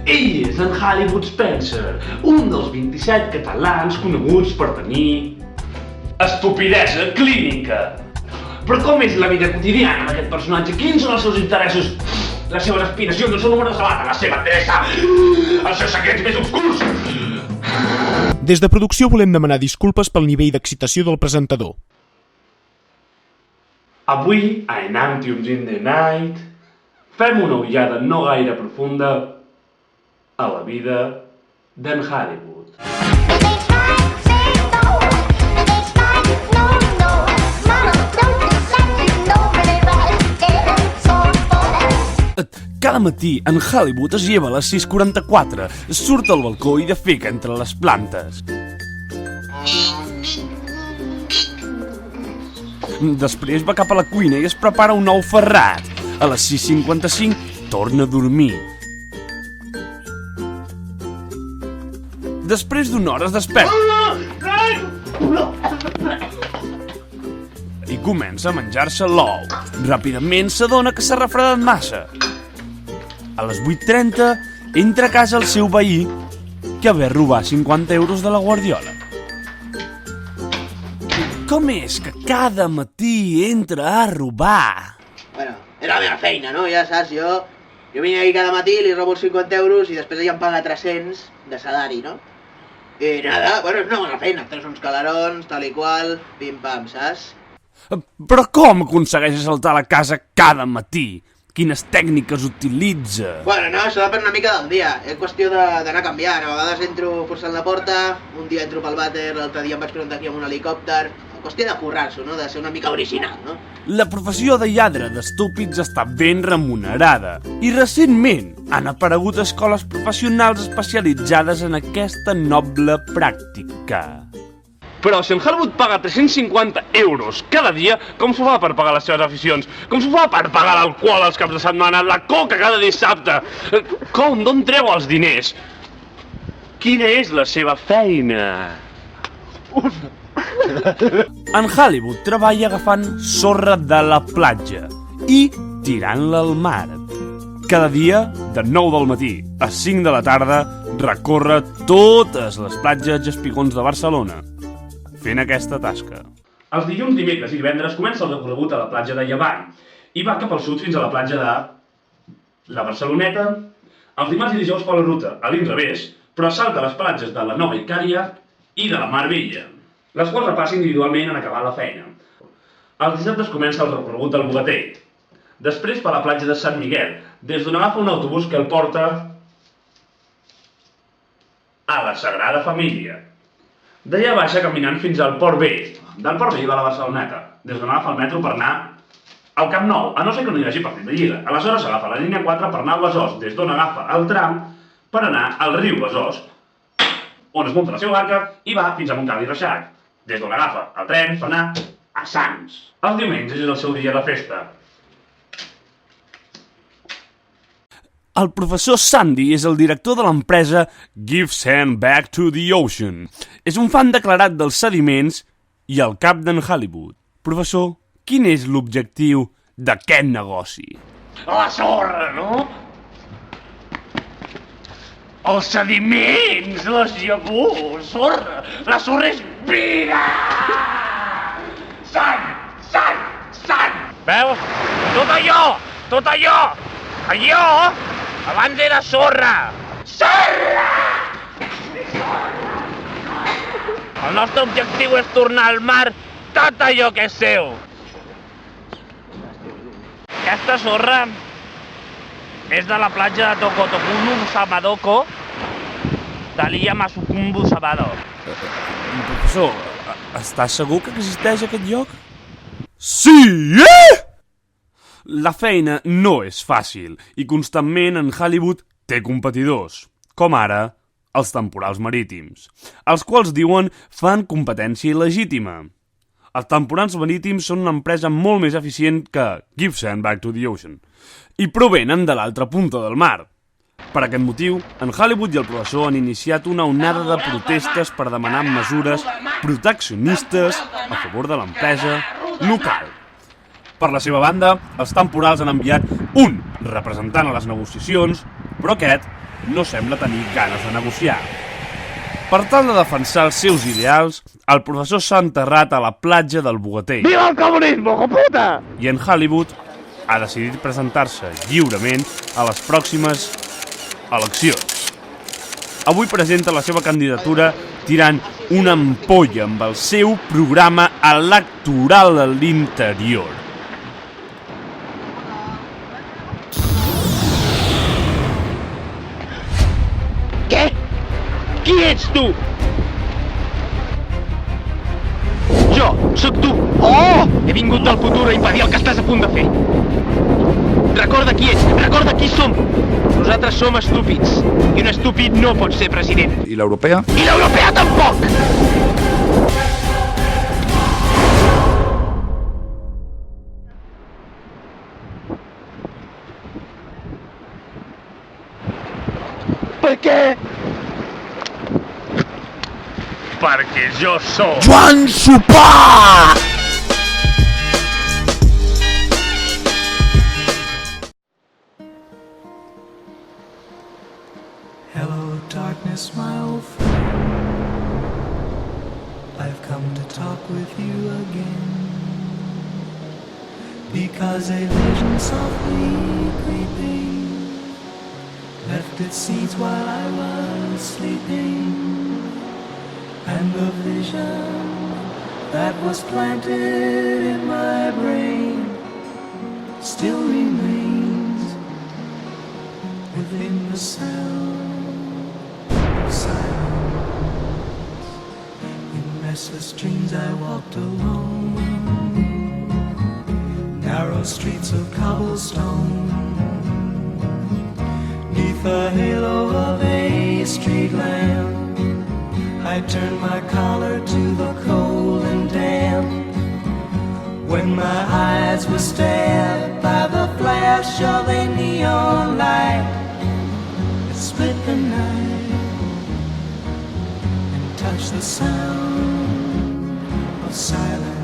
Ell és en Hollywood Spencer, un dels 27 catalans coneguts per tenir estupidesa clínica. Però com és la vida quotidiana d'aquest personatge? Quins són els seus interessos? Les seves aspiracions, el seu número de sabata, la seva adreça, els seus secrets més obscurs? Des de producció volem demanar disculpes pel nivell d'excitació del presentador. Avui, a Enantiums in the Night, fem una ullada no gaire profunda a la vida d'en Hollywood. Cada matí, en Hollywood es lleva a les 6:44, surt al balcó i defeca entre les plantes. Després va cap a la cuina i es prepara un ou ferrat. A les 6:55 torna a dormir. Després d'una hora es desperta i comença a menjar-se l'ou. Ràpidament s'adona que s'ha refredat massa. A les 8:30 entra a casa el seu veí que ve a robar 50 euros de la guardiola. Com és que cada matí entra a robar? Bueno, és la meva feina, no? Ja saps, jo vinc aquí cada matí, li robo els 50 euros i després ella em paga 300 de salari, no? I nada, bueno, és una bona feina, tens uns calarons, tal i qual, pim-pam, saps? Però com aconsegueix assaltar la casa cada matí? Quines tècniques utilitza? Bueno, no, això depèn una mica del dia. És qüestió d'anar canviant. A vegades entro forçant la porta, un dia entro pel vàter, l'altre dia em vaig presentar aquí amb un helicòpter. Qüestió de currar-s'ho, no? De ser una mica original, no? La professió de lladre d'estúpids està ben remunerada i recentment han aparegut escoles professionals especialitzades en aquesta noble pràctica. Però si en Hollywood paga 350 euros cada dia, com s'ho fa per pagar les seves aficions? Com s'ho fa per pagar l'alcohol els caps de setmana, la coca cada dissabte? Com? D'on treu els diners? Quina és la seva feina? En Hollywood treballa agafant sorra de la platja i tirant-la al mar. Cada dia, de 9 del matí a 5 de la tarda, recorre totes les platges i espigons de Barcelona fent aquesta tasca. Els dilluns, dimecres i divendres comença el recorregut a la platja de Llevant i va cap al sud fins a la platja de la Barceloneta. Els dimarts i dijous fa la ruta a l'inrevés, però salta les platges de la Nova Icària i de la Mar Vella, les quals repassa individualment en acabar la feina. Els dissabtes comença el recorregut al Bogatell. Després fa la platja de Sant Miguel, des d'on agafa un autobús que el porta a la Sagrada Família. D'allà baixa caminant fins al Port Vell. Del Port Vell va a la Barceloneta, des d'on agafa el metro per anar al Camp Nou, a no ser que no hi hagi partit de Lliga. Aleshores agafa la línia 4 per anar al Besòs, des d'on agafa el tram per anar al riu Besòs, on es munta la seva barca i va fins a Montcada i Reixac, des d'on agafa el tren per anar a Sants. Els diumenges és el seu dia de festa. El professor Sandy és el director de l'empresa Give Sand Back to the Ocean. És un fan declarat dels sediments i el cap d'en Hollywood. Professor, quin és l'objectiu d'aquest negoci? La sorra, no? Els sediments, les llavors, sorra. La sorra és vida! Sant! Sant! Sant! Veus? Tot allò, abans era sorra! Sorra! El nostre objectiu és tornar al mar tot allò que és seu. Aquesta sorra és de la platja de Tokotokunu Samadoko de l'illa Masukumbu Sabado. Professor, està segur que existeix aquest lloc? Sí! La feina no és fàcil i constantment en Hollywood té competidors, com ara els temporals marítims, els quals diuen fan competència il·legítima. Els temporals marítims són una empresa molt més eficient que Give Sand Back to the Ocean i provenen de l'altra punta del mar. Per aquest motiu, en Hollywood i el professor han iniciat una onada de protestes per demanar mesures proteccionistes a favor de l'empresa local. Per la seva banda, els temporals han enviat un representant a les negociacions, però aquest no sembla tenir ganes de negociar. Per tal de defensar els seus ideals, el professor s'ha enterrat a la platja del Bogatell. ¡Viva el comunismo, puta! I en Hollywood ha decidit presentar-se lliurement a les pròximes eleccions. Avui presenta la seva candidatura tirant una ampolla amb el seu programa electoral a l'interior. Què? Qui ets tu? Jo, sóc tu. Oh! He vingut del futur a impedir el que estàs a punt de fer. Recorda qui ets, recorda qui som. Nosaltres som estúpids. I un estúpid no pot ser president. ¿Y la europea? I l'europea tampoc! Per què? Perquè jo sóc... Joan Sopar! Hello, darkness, my old friend. I've come to talk with you again. Because a vision softly creeping left its seeds while I was sleeping. And the vision that was planted in my brain still remains within the sound of silence. In restless dreams I walked alone, narrow streets of cobblestone, neath the halo of a street lamp. I turned my collar to the cold and damp. When my eyes were stabbed by the flash of a neon light, it split the night and touched the sound of silence.